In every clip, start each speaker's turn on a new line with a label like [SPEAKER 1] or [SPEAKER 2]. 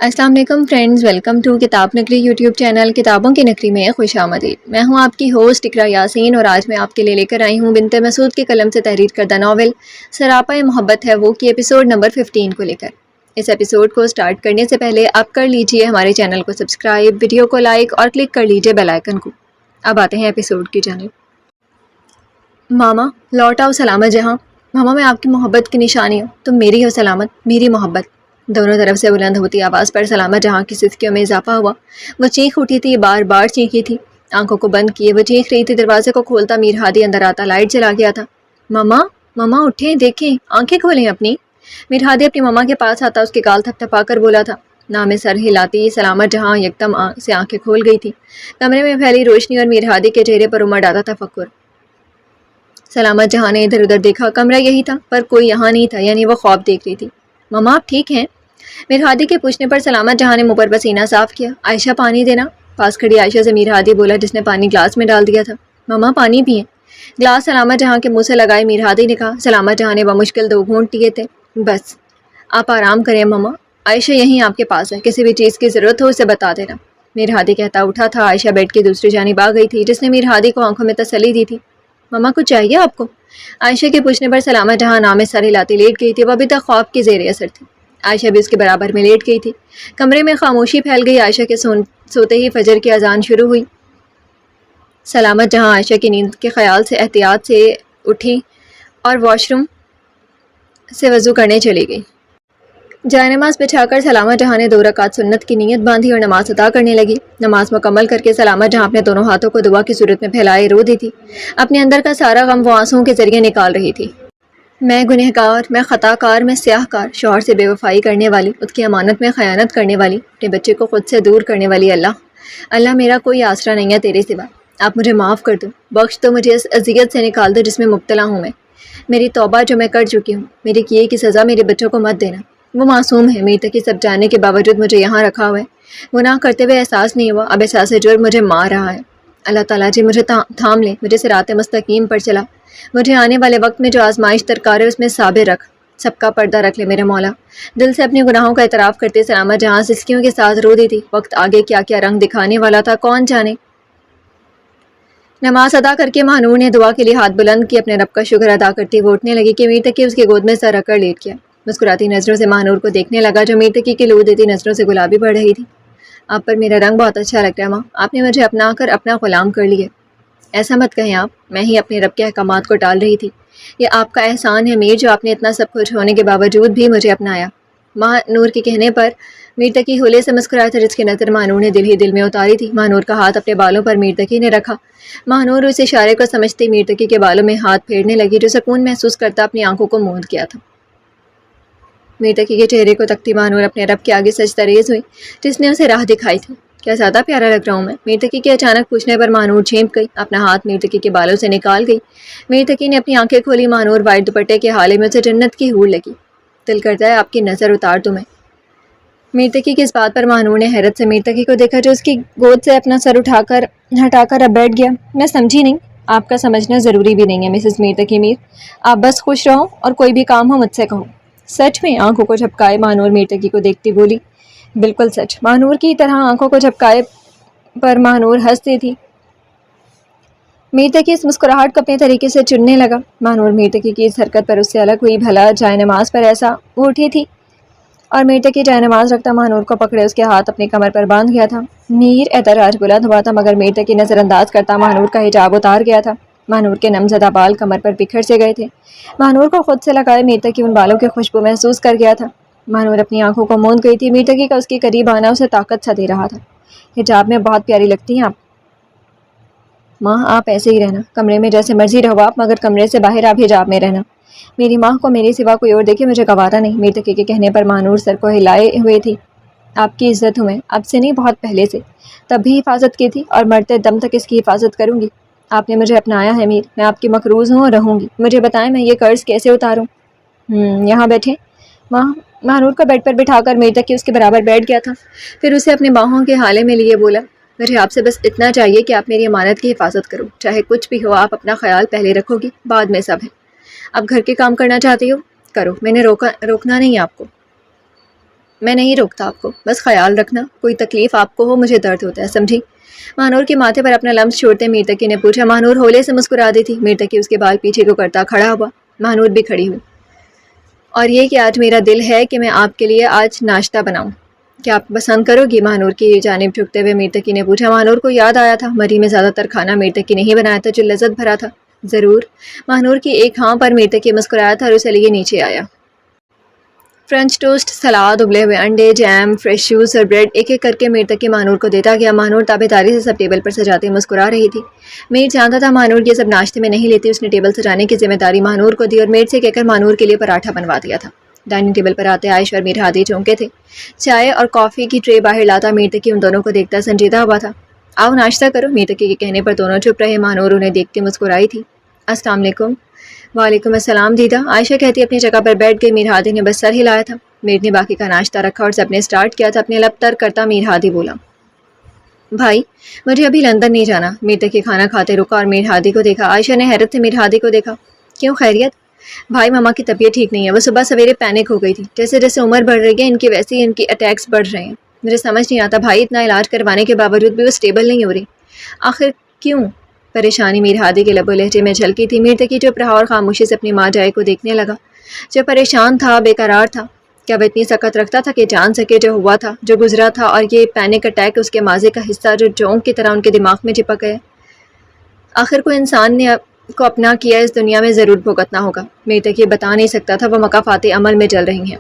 [SPEAKER 1] السلام علیکم friends, welcome to کتاب نگری یوٹیوب چینل کتابوں کی نگری میں خوش آمدید۔ میں ہوں آپ کی ہوسٹ اقرا یاسین اور آج میں آپ کے لیے لے کر آئی ہوں بنت مسعود کے قلم سے تحریر کردہ ناول سراپا محبت ہے وہ کی ایپیسوڈ نمبر 15 کو لے کر۔ اس ایپیسوڈ کو سٹارٹ کرنے سے پہلے آپ کر لیجئے ہمارے چینل کو سبسکرائب، ویڈیو کو لائک اور کلک کر لیجئے بیل آئیکن کو۔ اب آتے ہیں ایپیسوڈ کی جانب۔ ماما لوٹ آؤ سلامت جہاں۔ ماما میں آپ کی محبت کی نشانی ہوں، تم میری ہو سلامت، میری محبت۔ دونوں طرف سے بلند ہوتی آواز پر سلامت جہاں کی سسکیوں میں اضافہ ہوا۔ وہ چیخ اٹھی تھی، بار بار چیخی تھی، آنکھوں کو بند کیے وہ چیخ رہی تھی۔ دروازے کو کھولتا میر ہادی اندر آتا، لائٹ جلا گیا تھا۔ ماما ماما اٹھیں، دیکھیں، آنکھیں کھولیں اپنی۔ میر ہادی اپنی ماما کے پاس آتا، اس کے گال تھپ تھپا کر بولا تھا۔ نام سر ہلاتی سلامت جہاں یکدم سے آنکھیں کھول گئی تھی۔ کمرے میں پھیلی روشنی اور میر ہادی کے چہرے پر امڑ آتا تفکر۔ سلامت جہاں نے ادھر ادھر دیکھا، کمرہ یہی تھا پر کوئی یہاں نہیں تھا، یعنی وہ خواب دیکھ رہی تھی۔ ماما آپ ٹھیک ہیں؟ میر ہادی کے پوچھنے پر سلامت جہاں نے منہ پر پسینہ صاف کیا۔ عائشہ پانی دینا۔ پاس کھڑی عائشہ سے میر ہادی بولا جس نے پانی گلاس میں ڈال دیا تھا۔ ماما پانی پئیں۔ گلاس سلامت جہاں کے منہ سے لگائے میر ہادی نے کہا۔ سلامت جہاں نے بمشکل 2 گھونٹ لیے تھے۔ بس آپ آرام کریں ماما، عائشہ یہیں آپ کے پاس ہے، کسی بھی چیز کی ضرورت ہو اسے بتا دینا۔ میر ہادی کہتا اٹھا تھا۔ عائشہ بیڈ کی دوسری جانب آ گئی تھی جس نے میر ہادی کو آنکھوں میں تسلی دی تھی۔ ماما کچھ چاہیے آپ کو؟ عائشہ کے پوچھنے پر سلامت جہاں نام سر ہلاتی لیٹ گئی تھی۔ وہ ابھی تک خواب کی زیر اثر تھی۔ عائشہ بھی اس کے برابر میں لیٹ گئی تھی۔ کمرے میں خاموشی پھیل گئی۔ عائشہ کے سوتے ہی فجر کی اذان شروع ہوئی۔ سلامت جہاں عائشہ کی نیند کے خیال سے احتیاط سے اٹھی اور واش روم سے وضو کرنے چلی گئی۔ جائے نماز بچھا کر سلامت جہاں نے 2 رکعت سنت کی نیت باندھی اور نماز ادا کرنے لگی۔ نماز مکمل کر کے سلامت جہاں اپنے دونوں ہاتھوں کو دعا کی صورت میں پھیلائے رو دی تھی۔ اپنے اندر کا سارا غم وہ آنسوؤں کے ذریعے نکال رہی تھی۔ میں گنہگار، میں خطا کار، میں سیاہ کار، شوہر سے بے وفائی کرنے والی، اس کی امانت میں خیانت کرنے والی، اپنے بچے کو خود سے دور کرنے والی۔ اللہ میرا کوئی آسرا نہیں ہے تیرے سوا، آپ مجھے معاف کر دو، بخش دو، مجھے اس اذیت سے نکال دو جس میں مبتلا ہوں میں۔ میری توبہ جو میں کر چکی ہوں، میرے کیے کی سزا میرے بچوں کو مت دینا۔ وہ معصوم ہے، میر تک سب جاننے کے باوجود مجھے یہاں رکھا ہوا ہے، گناہ کرتے ہوئے احساس نہیں ہوا، اب احساس جرم مجھے مار رہا ہے۔ اللہ تعالیٰ جی مجھے تھام لے، مجھے صراط مستقیم پر چلا، مجھے آنے والے وقت میں جو آزمائش درکار ہے اس میں صابر رکھ، سب کا پردہ رکھ لے میرے مولا۔ دل سے اپنے گناہوں کا اعتراف کرتے سلامت جہاں سسکیوں کے ساتھ رو دی تھی۔ وقت آگے کیا کیا رنگ دکھانے والا تھا کون جانے۔ نماز ادا کر کے مہنور نے دعا کے لیے ہاتھ بلند کی، اپنے رب کا شکر ادا کرتی وہ اٹھنے لگی کہ میر تقی اس کی گود میں سر رکھ کر لیٹ گیا۔ مسکراتی نظروں سے مہنور کو دیکھنے لگا جو میر تقی کی لو دیتی نظروں سے گلابی پڑ رہی تھی۔ آپ پر میرا رنگ بہت اچھا لگتا ہے ماں، آپ نے مجھے اپنا کر اپنا غلام کر لیا۔ ایسا مت کہیں آپ، میں ہی اپنے رب کے احکامات کو ٹال رہی تھی۔ یہ آپ کا احسان ہے میر جو آپ نے اتنا سب کچھ ہونے کے باوجود بھی مجھے اپنایا۔ مہنور کے کہنے پر میر تقی ہولے سے مسکرایا تھا جس کی نظر مہنور نے دل ہی دل میں اتاری تھی۔ مہنور کا ہاتھ اپنے بالوں پر میر تقی نے رکھا۔ مہنور اس اشارے کو سمجھتی میر تقی کے بالوں میں ہاتھ پھیرنے لگی جو سکون محسوس کرتا اپنی آنکھوں کو موند کیا تھا۔ میر تقی کے چہرے کو تکتی مہنور اپنے رب کے آگے سجدہ ریز ہوئی جس نے اسے راہ دکھائی تھی۔ کیا زیادہ پیارا لگ رہا ہوں میں؟ میر تقی کے اچانک پوچھنے پر مہنور جھینپ گئی، اپنا ہاتھ میر تقی کے بالوں سے نکال گئی۔ میر تقی نے اپنی آنکھیں کھولی، مہنور وائٹ دوپٹے کے حالے میں اسے جنت کی حور لگی۔ دل کرتا ہے آپ کی نظر اتار دوں میں۔ میر تقی کی اس بات پر مہنور نے حیرت سے میر تقی کو دیکھا جو اس کی گود سے اپنا سر ہٹا کر اب بیٹھ گیا۔ میں سمجھی نہیں، آپ کا سمجھنا ضروری بھی نہیں ہے مسز میر تقی میر، آپ بس خوش رہو اور کوئی بھی کام ہو مجھ سے کہو۔ سچ میں؟ آنکھوں کو جھپکائے مہنور میر تقی کو دیکھتی بولی۔ بالکل سچ۔ مہنور کی طرح آنکھوں کو جھپکائے پر مہنور ہنستی تھی۔ میر تقی اس مسکراہٹ کو اپنے طریقے سے چننے لگا۔ مہنور میر تقی کی اس حرکت پر اس سے الگ ہوئی، بھلا جائے نماز پر ایسا وہ اٹھی تھی اور میر تقی جائے نماز رکھتا مہنور کو پکڑے اس کے ہاتھ اپنی کمر پر باندھ گیا تھا۔ میر اعتراض بلند ہوا تھا مگر میر تقی نظر انداز کرتا مہنور کا حجاب اتار گیا تھا۔ مہنور کے نم زدہ بال کمر پر بکھر سے گئے تھے۔ مہنور کو خود سے لگائے میر تقی ان بالوں کی خوشبو محسوس کر گیا تھا۔ مہنور اپنی آنکھوں کو موند گئی تھی، میر تقی کا اس کے قریب آنا اسے طاقت سا دے رہا تھا۔ حجاب میں بہت پیاری لگتی ہیں آپ ماں، آپ ایسے ہی رہنا، کمرے میں جیسے مرضی رہو آپ، مگر کمرے سے باہر آپ حجاب میں رہنا۔ میری ماں کو میرے سوا کوئی اور دیکھے مجھے گوارا نہیں۔ میر تقی کے کہنے پر مہنور سر کو ہلائے ہوئے تھی۔ آپ کی عزت ہوں میں، اب سے نہیں بہت پہلے سے، تب بھی حفاظت کی تھی اور مرتے دم تک اس کی حفاظت کروں گی۔ آپ نے مجھے اپنایا ہے میر، میں آپ کی مقروض ہوں اور رہوں گی۔ مجھے بتائیں میں یہ قرض کیسے اتاروں؟ یہاں بیٹھیں ماں۔ مہنور کو بیڈ پر بٹھا کر میر تقی اس کے برابر بیٹھ گیا تھا، پھر اسے اپنے باہوں کے حالے میں لیے بولا، مجھے آپ سے بس اتنا چاہیے کہ آپ میری امانت کی حفاظت کرو، چاہے کچھ بھی ہو آپ اپنا خیال پہلے رکھو گی، بعد میں سب ہے۔ اب گھر کے کام کرنا چاہتی ہو کرو، میں نے روکنا نہیں آپ کو۔ میں نہیں روکتا آپ کو، بس خیال رکھنا، کوئی تکلیف آپ کو ہو مجھے درد ہوتا ہے، سمجھی؟ ماہنور کے ماتھے پر اپنا لمس چھوڑتے میر تقی نے پوچھا۔ ماہنور ہولے سے مسکرا دی تھی۔ میر تقی اس کے بال پیچھے کو کرتا کھڑا ہوا، ماہنور بھی کھڑی ہوئی۔ اور یہ کہ آج میرا دل ہے کہ میں آپ کے لیے آج ناشتہ بناؤں، کیا آپ پسند کرو گی؟ ماہنور کی جانب جھکتے ہوئے میر تقی نے پوچھا۔ ماہنور کو یاد آیا تھا مری میں زیادہ تر کھانا میر تقی نے ہی بنایا تھا جو لذت بھرا تھا۔ ضرور، ماہنور کی ایک ہاں پر میر تقی مسکرایا تھا اور اسے لیے نیچے آیا۔ فرنچ ٹوسٹ، سلاد، ابلے ہوئے انڈے، جیم، فریش جوس اور بریڈ ایک ایک کر کے میر تقی ماہنور کو دیتا گیا۔ ماہنور تابع داری سے سب ٹیبل پر سجاتے مسکرا رہی تھی۔ میر جانتا تھا ماہنور یہ سب ناشتے میں نہیں لیتی، اس نے ٹیبل سجانے کی ذمہ داری ماہنور کو دی اور میر سے کہہ کر ماہنور کے لیے پراٹھا بنوا دیا تھا۔ ڈائننگ ٹیبل پر آتے عائشہ اور میر ہادی چونکے تھے۔ چائے اور کافی کی ٹرے باہر لاتا میر تقی ان دونوں کو دیکھتا سنجیدہ ہوا تھا۔ آؤ ناشتہ کرو، میر تقی کے کہنے پر دونوں چپ رہے۔ ماہنور انہیں دیکھتے مسکرائی تھی۔ السلام علیکم۔ وعلیکم السلام دیدا، عائشہ کہتی اپنی جگہ پر بیٹھ گئی۔ میر ہادی نے بس سر ہلایا تھا۔ میر نے باقی کا ناشتہ رکھا اور سب نے اسٹارٹ کیا تھا۔ اپنے لب تر کرتا میر ہادی بولا، بھائی مجھے ابھی لندن نہیں جانا۔ میر تقی کھانا کھاتے رکا اور میر ہادی کو دیکھا۔ عائشہ نے حیرت سے میر ہادی کو دیکھا، کیوں خیریت؟ بھائی ماما کی طبیعت ٹھیک نہیں ہے، وہ صبح سویرے پینک ہو گئی تھی، جیسے جیسے عمر بڑھ رہی ہے ان کی ویسے ہی ان کی اٹیکس بڑھ رہے ہیں۔ مجھے سمجھ نہیں آتا بھائی، اتنا علاج کروانے کے باوجود بھی وہ اسٹیبل نہیں ہو رہی، آخر کیوں؟ پریشانی میر ہادی کے لب و لہجے میں جھلکی تھی۔ میر تقی چپ رہا اور خاموشی سے اپنی ماں جائے کو دیکھنے لگا۔ جو پریشان تھا، بے قرار تھا، کیا وہ اتنی سکت رکھتا تھا کہ جان سکے جو ہوا تھا، جو گزرا تھا، اور یہ پینک اٹیک اس کے ماضی کا حصہ جو جونک کی طرح ان کے دماغ میں چپک گیا؟ آخر کوئی انسان نے کو اپنا کیا اس دنیا میں ضرور بھگتنا ہوگا۔ میر تقی بتا نہیں سکتا تھا، وہ مقافات عمل میں چل رہی ہیں۔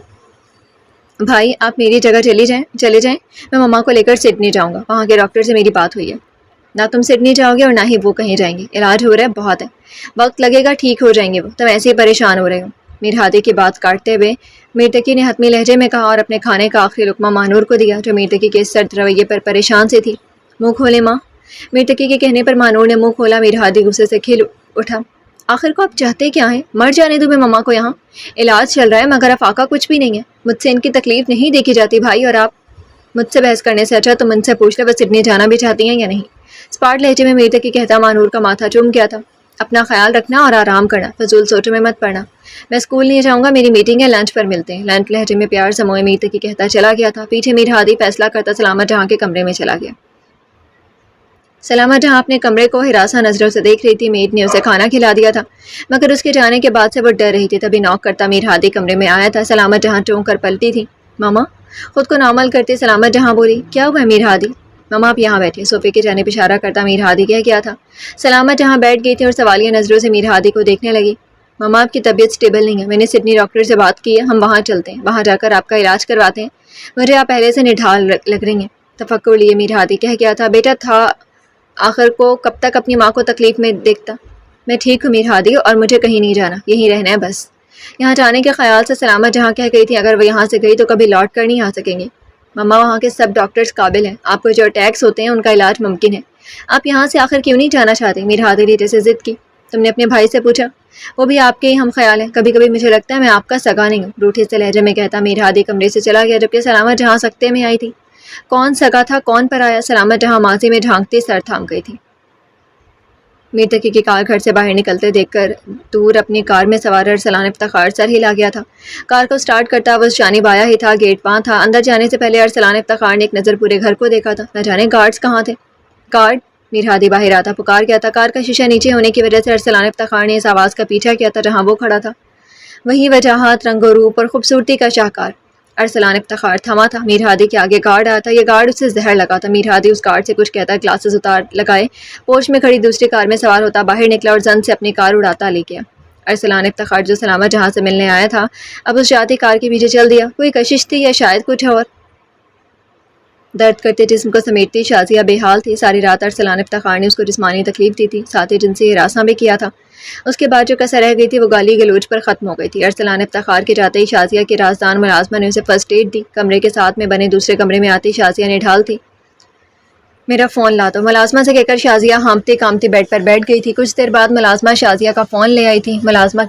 [SPEAKER 1] بھائی آپ میری جگہ چلے جائیں، میں ماما کو لے کر سڈنی جاؤں گا، وہاں کے ڈاکٹر سے میری بات ہوئی ہے۔ نہ تم سڈنی جاؤ گے اور نہ ہی وہ کہیں جائیں گے، علاج ہو رہا ہے، بہت ہے وقت لگے گا، ٹھیک ہو جائیں گے وہ، تم ایسے ہی پریشان ہو رہے ہو۔ میر ہادی کی بات کاٹتے ہوئے میر تقی نے حتمی لہجے میں کہا اور اپنے کھانے کا آخری لقمہ ماہنور کو دیا جو میر تقی کے اس سرد رویے پر پریشان سے تھی۔ منہ کھولے ماں۔ میر تقی کے کہنے پر ماہنور نے منہ کھولا۔ میر ہادی غصے سے کھل اٹھا، آخر کو آپ چاہتے کیا ہیں؟ مر جانے دو میں ماما کو یہاں، علاج چل رہا ہے مگر افاقہ کچھ بھی نہیں ہے، مجھ سے ان کی تکلیف نہیں دیکھی جاتی بھائی، اور آپ مجھ سے بحث کرنے سے اچھا تم ان سے پوچھ لو وہ سڈنی جانا بھی چاہتی ہیں یا نہیں۔ اسپاٹ لہجے میں میر تقی کہتا ماہنور کا ماتھا چوم گیا تھا، اپنا خیال رکھنا اور آرام کرنا، فضول سوچوں میں مت پڑنا، میں اسکول نہیں جاؤں گا، میری میٹنگ ہے، لنچ پر ملتے ہیں۔ لنچ لہجے میں پیار سموئے میر تقی کہتا چلا گیا تھا۔ پیچھے میر ہادی فیصلہ کرتا سلامت جہاں کے کمرے میں چلا گیا۔ سلامت جہاں اپنے کمرے کو ہراساں نظروں سے دیکھ رہی تھی۔ میڈ نے اسے کھانا کھلا دیا تھا مگر اس کے جانے کے بعد سے وہ ڈر رہی تھی۔ تبھی نوک کرتا میر ہادی کمرے میں آیا تھا۔ سلامت جہاں چونک کر پلٹی تھی۔ ماما، خود کو نارمل کرتے سلامت جہاں بولی، کیا ہوا ہے میر ہادی؟ ماما آپ یہاں بیٹھے، صوفے کی جانب اشارہ کرتا میر ہادی کہہ گیا تھا۔ سلامت جہاں بیٹھ گئی تھی اور سوالیہ نظروں سے میر ہادی کو دیکھنے لگی۔ ماما آپ کی طبیعت اسٹیبل نہیں ہے، میں نے سڈنی ڈاکٹر سے بات کی ہے، ہم وہاں چلتے ہیں، وہاں جا کر آپ کا علاج کرواتے ہیں، مجھے آپ پہلے سے نڈھال لگ رہی ہیں۔ تفکر لیے میر ہادی کہہ گیا تھا، بیٹا تھا آخر کو کب تک اپنی ماں کو تکلیف میں دیکھتا؟ میں ٹھیک ہوں میر ہادی اور مجھے کہیں نہیں جانا، یہیں رہنا ہے بس۔ یہاں جانے کے خیال سے سلامت جہاں کہہ گئی تھی اگر وہ یہاں سے گئی تو کبھی لوٹ کر نہیں آ سکیں گے۔ مما وہاں کے سب ڈاکٹرز قابل ہیں، آپ کو جو اٹیکس ہوتے ہیں ان کا علاج ممکن ہے، آپ یہاں سے آخر کیوں نہیں جانا چاہتے؟ میر ہادی نے جیسے ضد کی۔ تم نے اپنے بھائی سے پوچھا؟ وہ بھی آپ کے ہی ہم خیال ہیں، کبھی کبھی مجھے لگتا ہے میں آپ کا سگا نہیں ہوں، روٹھے سے لہجے میں کہتا میر ہادی کمرے سے چلا گیا جبکہ سلامت جہاں سکتے میں آئی تھی۔ کون سگا تھا، کون پر آیا؟ سلامت جہاں ماضی میں جھانکتی سر تھام گئی تھی۔ میر تقی کی کار گھر سے باہر نکلتے دیکھ کر دور اپنی کار میں سوار ارسلان افتخار سر ہلا گیا تھا۔ کار کو سٹارٹ کرتا وہ اس جانب آیا ہی تھا، گیٹ وہاں تھا۔ اندر جانے سے پہلے ارسلان افتخار نے ایک نظر پورے گھر کو دیکھا تھا، نہ جانے گارڈز کہاں تھے۔ گارڈ؟ میر ہادی باہر آتا پکار کیا تھا۔ کار کا شیشہ نیچے ہونے کی وجہ سے ارسلان افتخار نے اس آواز کا پیچھا کیا تھا جہاں وہ کھڑا تھا۔ وہی وجاہت، رنگ و روپ اور خوبصورتی کا شاہکار ارسلان افتخار تھما تھا۔ میر ہادی کے آگے گارڈ آیا تھا، یہ گارڈ اسے زہر لگا تھا۔ میر ہادی اس گارڈ سے کچھ کہتا گلاسز اتار لگائے پوچھ میں کھڑی دوسری کار میں سوار ہوتا باہر نکلا اور زن سے اپنی کار اڑاتا لے گیا۔ ارسلان افتخار جو سلامت جہاں سے ملنے آیا تھا اب اس جاتی کار کے پیچھے چل دیا۔ کوئی کشش تھی یا شاید کچھ اور؟ درد کرتے جسم کو سمیٹتی شازیہ بے حال تھی۔ ساری رات ارسلان افتخار نے اس کو جسمانی تکلیف دی تھی، ساتھ ہی جنسی ہراساں بھی کیا تھا۔ اس کے بعد جو کسر رہ گئی تھی وہ گالی گلوچ پر ختم ہو گئی تھی۔ ارسلان افتخار کے جاتے ہی شازیہ کے رازدان ملازمہ نے اسے فرسٹ ایڈ دی۔ کمرے کے ساتھ میں بنے دوسرے کمرے میں آتی شازیہ نے ڈھال تھی، میرا فون لا دو۔ ملازمہ سے کہہ کر شازیہ ہانپتی کامتی بیڈ پر بیٹھ گئی تھی۔ کچھ دیر بعد ملازمہ شازیہ کا فون لے آئی تھی۔ ملازمہ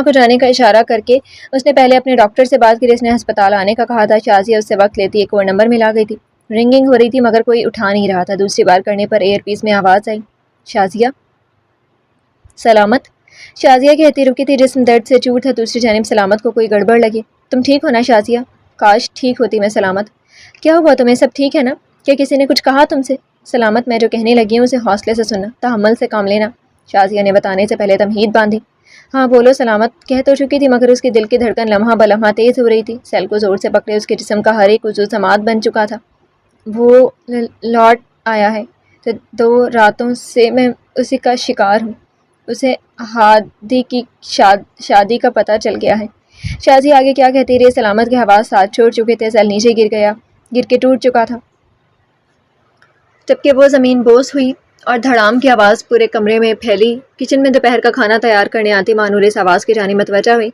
[SPEAKER 1] کو جانے کا اشارہ کر کے اس نے پہلے اپنے ڈاکٹر سے بات کی جس نے ہسپتال آنے کا کہا تھا۔ شازیہ اس سے وقت لیتی ایک اور نمبر ملا گئی تھی، رنگنگ ہو رہی تھی مگر کوئی اٹھا نہیں رہا تھا۔ دوسری بار کرنے پر ایئر پیس میں آواز آئی، شازیہ؟ سلامت؟ شازیہ کہتی رکی تھی، جسم درد سے چور تھا۔ دوسری جانب سلامت کو کوئی گڑبڑ لگی۔ تم ٹھیک ہو نا شازیہ؟ کاش ٹھیک ہوتی میں سلامت. کیا ہوا تمہیں؟ سب ٹھیک ہے نا؟ کیا کسی نے کچھ کہا تم سے؟ سلامت میں جو کہنے لگی ہوں اسے حوصلے سے سننا، تحمل سے کام لینا. شازیہ نے بتانے سے پہلے تمہید باندھی. ہاں بولو سلامت. کہہ تو چکی تھی مگر اس کے دل کی دھڑکن لمحہ بلمحہ تیز ہو رہی تھی. سیل کو زور سے پکڑے اس کے جسم کا ہر ایک عضو سماعت بن چکا تھا. وہ لوٹ آیا ہے. 2 راتوں سے میں اسی کا شکار ہوں. اسے ہادی کی شادی کا پتہ چل گیا ہے. شازیہ آگے کیا کہتی رہی. سلامت کے حواس ساتھ چھوڑ چکے تھے. سیل نیچے گر کے ٹوٹ چکا تھا جبکہ وہ زمین بوس ہوئی اور دھڑام کی آواز پورے کمرے میں پھیلی. کچن میں دوپہر کا کھانا تیار کرنے آتی مانور اس آواز کی جانب متوجہ ہوئی.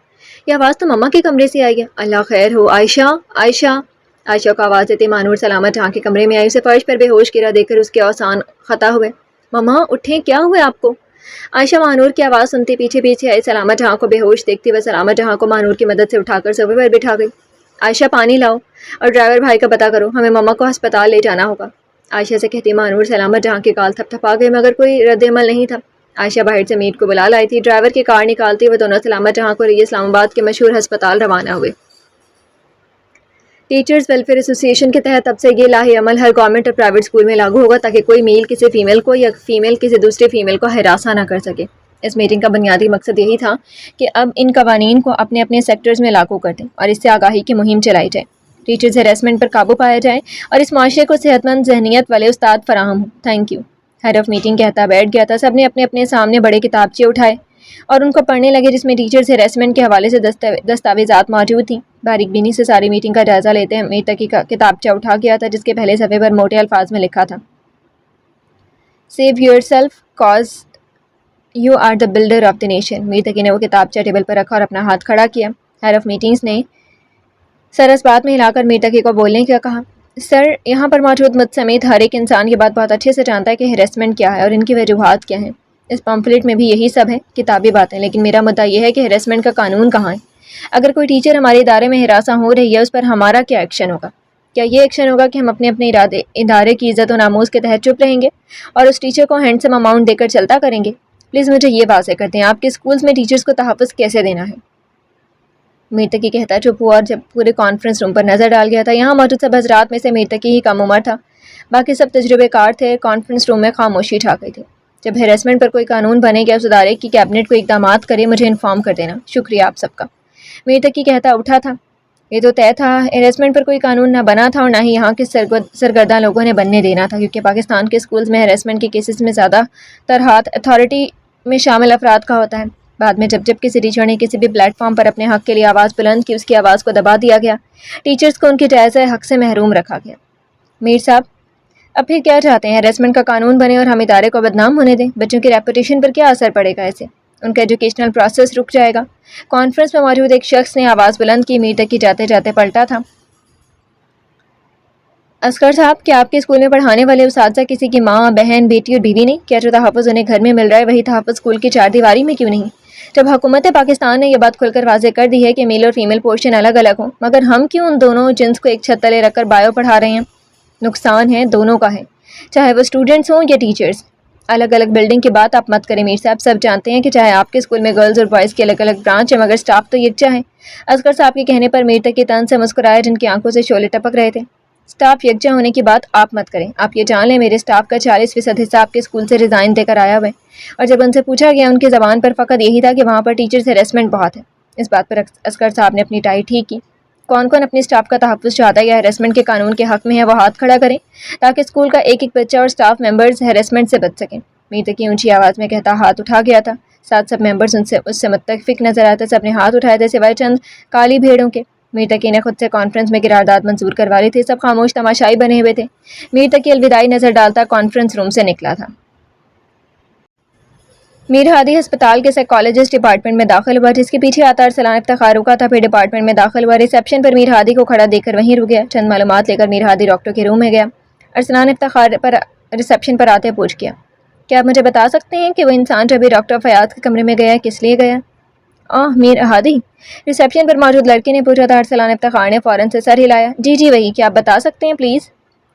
[SPEAKER 1] یہ آواز تو مما کے کمرے سے آئی ہے. اللہ خیر ہو. عائشہ عائشہ عائشہ کو آواز دیتی مانور سلامت جہاں کے کمرے میں آئی. اسے فرش پر بے ہوش گرا دیکھ کر اس کے اوسان خطا ہوئے. مما اٹھیں، کیا ہوا آپ کو؟ عائشہ مانور کی آواز سنتی پیچھے پیچھے آئی. سلامت جہاں کو بے ہوش دیکھتی وہ سلامت جہاں کو مانور کی مدد سے اٹھا کر صوفے پر بٹھا گئی. عائشہ پانی لاؤ اور ڈرائیور بھائی کا پتہ کرو، ہمیں مما کو ہسپتال لے جانا ہوگا. عائشہ سے کہتی مانور سلامت جہاں کے گال تھپ تھپا گئے مگر کوئی رد عمل نہیں تھا. عائشہ باہر سے میٹ کو بلا لائی تھی. ڈرائیور کی کار نکالتی وہ دونوں سلامت جہاں کو لیے اسلام آباد کے مشہور ہسپتال روانہ ہوئے. ٹیچرز ویلفیئر ایسوسی ایشن کے تحت اب سے یہ لاہی عمل ہر گورنمنٹ اور پرائیویٹ اسکول میں لاگو ہوگا تاکہ کوئی میل کسی فیمیل کو یا فیمیل کسی دوسری فیمیل کو ہراساں نہ کر سکے. اس میٹنگ کا بنیادی مقصد یہی تھا کہ اب ان قوانین کو اپنے اپنے سیکٹرز میں لاگو کر دیں اور اس سے آگاہی کی مہم چلائی جائے. ٹیچرز ہیراسمنٹ پر قابو پایا جائے اور اس معاشرے کو صحت مند ذہنیت والے استاد فراہم ہوں. Thank you. Head of meeting کہتا بیٹھ گیا تھا. سب نے اپنے اپنے سامنے بڑے کتابچے اٹھائے اور ان کو پڑھنے لگے جس میں ٹیچرز ہیراسمنٹ کے حوالے سے دستاویزات موجود تھیں. باریک بینی سے ساری میٹنگ کا جائزہ لیتے ہیں میر تقی کا کتابچہ اٹھا گیا تھا جس کے پہلے صفحے پر موٹے الفاظ میں لکھا تھا save yourself cause you are the builder of the nation. Mir Taqi نے وہ کتابچہ ٹیبل پر رکھا اور اپنا ہاتھ کھڑا کیا. ہیڈ آف میٹنگز نے سر اس بات میں ہلا کر میر تقی کو بولنے کا کہا. سر یہاں پر موجود مجھ سمیت ہر ایک انسان یہ بات بہت اچھے سے جانتا ہے کہ ہیراسمنٹ کیا ہے اور ان کی وجوہات کیا ہیں. اس پمفلٹ میں بھی یہی سب ہے، کتابی باتیں، لیکن میرا مدعا یہ ہے کہ ہیراسمنٹ کا قانون کہاں ہے. اگر کوئی ٹیچر ہمارے ادارے میں ہراساں ہو رہی ہے اس پر ہمارا کیا ایکشن ہوگا؟ کیا یہ ایکشن ہوگا کہ ہم اپنے اپنے ادارے کی عزت و ناموز کے تحت چپ رہیں گے اور اس ٹیچر کو ہینڈسم اماؤنٹ دے کر چلتا کریں گے؟ پلیز مجھے یہ واضح کر دیں آپ کے اسکولز میں ٹیچرز کو تحفظ کیسے دینا ہے. میر تقی کہتا چپ ہوا اور جب پورے کانفرنس روم پر نظر ڈال گیا تھا. یہاں موجود سب حضرات میں سے میر تقی ہی کم عمر تھا، باقی سب تجربے کار تھے. کانفرنس روم میں خاموشی چھا گئی تھی. جب ہیراسمنٹ پر کوئی قانون بنے گا اس ادارے کی کیبنٹ کو اقدامات کرے مجھے انفارم کر دینا. شکریہ آپ سب کا. میر تقی کہتا اٹھا تھا. یہ تو طے تھا ہیراسمنٹ پر کوئی قانون نہ بنا تھا اور نہ ہی یہاں کے سرگرداں لوگوں نے بننے دینا تھا، کیونکہ پاکستان کے اسکولز میں ہیراسمنٹ کے کیسز میں زیادہ تر ہاتھ اتھارٹی میں شامل افراد کا ہوتا ہے. بعد میں جب کسی ٹیچر نے کسی بھی پلیٹ فارم پر اپنے حق کے لیے آواز بلند کی اس کی آواز کو دبا دیا گیا. ٹیچرز کو ان کے جائزہ حق سے محروم رکھا گیا. میر صاحب اب پھر کیا چاہتے ہیں؟ ہیراسمنٹ کا قانون بنے اور ہم ادارے کو بدنام ہونے دیں؟ بچوں کی ریپوٹیشن پر کیا اثر پڑے گا اس سے؟ ان کا ایجوکیشنل پروسیس رک جائے گا. کانفرنس میں موجود ایک شخص نے آواز بلند کی. میر تقی جاتے جاتے پلٹا تھا. اصغر صاحب کیا آپ کے اسکول میں پڑھانے والے اساتذہ کسی کی ماں، بہن، بیٹی اور بیوی نہیں؟ کیا جو تحفظ انہیں گھر میں مل رہا ہے وہی تحفظ اسکول کی 4 دیواری میں کیوں نہیں؟ جب حکومت پاکستان نے یہ بات کھل کر واضح کر دی ہے کہ میل اور فیمیل پورشن الگ الگ ہوں، مگر ہم کیوں ان دونوں جنس کو ایک چھت تلے رکھ کر بایو پڑھا رہے ہیں؟ نقصان ہے دونوں کا ہے، چاہے وہ اسٹوڈنٹس ہوں یا ٹیچرز. الگ الگ بلڈنگ کی بات آپ مت کریں میر صاحب. سب جانتے ہیں کہ چاہے آپ کے اسکول میں گرلز اور بوائز کے الگ الگ برانچ ہیں مگر اسٹاف تو یکجا ہے. اصغر صاحب کے کہنے پر میر تقی طنز سے مسکرائے جن کی آنکھوں سے شعلے ٹپک رہے تھے. اسٹاف یکجا ہونے کی بات آپ مت کریں. آپ یہ جان لیں میرے اسٹاف کا 40% حصہ آپ کے اسکول سے ریزائن دے کر آیا ہوا ہے. اور جب ان سے پوچھا گیا ان کی زبان پر فقط یہی تھا کہ وہاں پر ٹیچرز ہیراسمنٹ بہت ہے. اس بات پر اصغر صاحب نے اپنی ٹائی ٹھیک کی. کون کون اپنے اسٹاف کا تحفظ چاہتا ہے یا ہیراسمنٹ کے قانون کے حق میں ہے وہ ہاتھ کھڑا کریں تاکہ اسکول کا ایک ایک بچہ اور اسٹاف ممبرز ہیراسمنٹ سے بچ سکیں. میر تقی اونچی آواز میں کہتا ہاتھ اٹھا گیا تھا. سب ممبرز اس سے متفق نظر آتے. سب نے ہاتھ اٹھائے تھے سوائے چند کالی بھیڑوں کے. میر تقی نے خود سے کانفرنس میں قرارداد منظور کروا لی تھی. سب خاموش تماشائی بنے ہوئے تھے. میر تقی الوداعی نظر ڈالتا کانفرنس روم سے نکلا تھا. میر ہادی ہسپتال کے سائیکالوجسٹ ڈپارٹمنٹ میں داخل ہوا جس کے پیچھے آتا ارسلان افتخار رکا تھا. پھر ڈپارٹمنٹ میں داخل ہوا. ریسیپشن پر میر ہادی کو کھڑا دیکھ کر وہیں رک گیا. چند معلومات لے کر میر ہادی ڈاکٹر کے روم میں گیا. ارسلان افتخار پر ریسیپشن پر آتے پوچھ گیا کیا آپ مجھے بتا سکتے ہیں کہ وہ انسان جو ابھی ڈاکٹر فیاض کے کمرے میں گیا کس لیے گیا؟ میر ہادی ریسیپشن پر موجود لڑکی نے پوچھا تھا. ارسلان افتخار نے فوراً سے سر ہلایا. جی وہی. کیا آپ بتا سکتے ہیں پلیز؟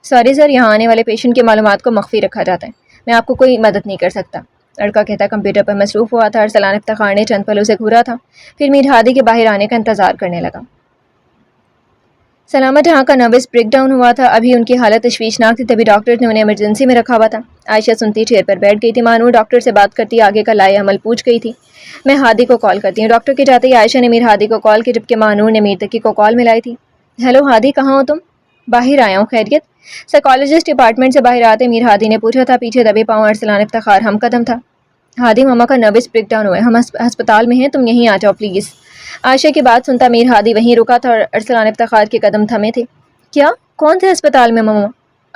[SPEAKER 1] سوری سر یہاں آنے والے پیشنٹ کی معلومات کو مخفی رکھا جاتا ہے. میں آپ کو کوئی مدد نہیں کر سکتا. لڑکا کہتا کمپیوٹر پر مصروف ہوا تھا. ارسلان افتخار نے چند پل اسے گھورا تھا پھر میر ہادی کے باہر آنے کا انتظار کرنے لگا. سلامہ جہاں کا نروس بریک ڈاؤن ہوا تھا، ابھی ان کی حالت تشویشناک تھی، تبھی ڈاکٹر نے انہیں ایمرجنسی میں رکھا ہوا تھا۔ عائشہ سنتی چیئر پر بیٹھ گئی تھی۔ مانور ڈاکٹر سے بات کرتی آگے کا لائے عمل پوچھ گئی تھی۔ میں ہادی کو کال کرتی ہوں۔ ڈاکٹر کے جاتے ہی عائشہ نے میر ہادی کو کال کی، جبکہ مانور نے میر تقی کو کال ملائی تھی۔ ہیلو ہادی، کہاں ہو تم؟ باہر آیا ہوں، خیریت؟ سائیکالوجسٹ ڈپارٹمنٹ سے باہر آتے میر ہادی نے پوچھا تھا۔ پیچھے دبے پاؤں ارسلان افتخار ہم قدم تھا۔ ہادی، ماما کا نروس بریک ڈاؤن ہوا ہے، ہم ہسپتال میں ہیں، تم یہیں آ جاؤ پلیز۔ عائشہ کی بات سنتا میر ہادی وہیں رکا تھا اور ارسلان افتخار کے قدم تھمے تھے۔ کیا؟ کون تھے ہسپتال میں ماما؟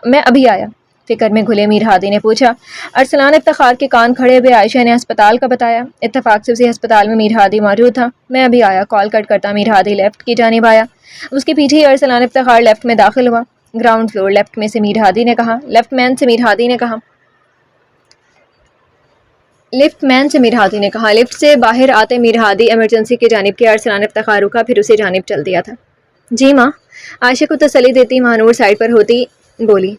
[SPEAKER 1] میں ابھی آیا، فکر میں گھلے میر ہادی نے پوچھا۔ ارسلان افتخار کے کان کھڑے ہوئے عائشہ نے ہسپتال کا بتایا۔ اتفاق سے اسی ہسپتال میں میر ہادی موجود تھا۔ میں ابھی آیا، کال کٹ کرتا میر ہادی لیفٹ کی جانب آیا۔ اس کے پیچھے ہی ارسلان افتخار لیفٹ میں داخل ہوا۔ گراؤنڈ فلور لیفٹ میں سے میر ہادی نے کہا۔ لیفٹ مین سے میر ہادی نے کہا۔ لفٹ سے باہر آتے میر ہادی ایمرجنسی کی جانب کے ارسلان افتخار رکا، پھر اسی جانب چل دیا تھا۔ جی ماں، عائشہ کو تسلی دیتی مانور سائڈ پر ہوتی بولی۔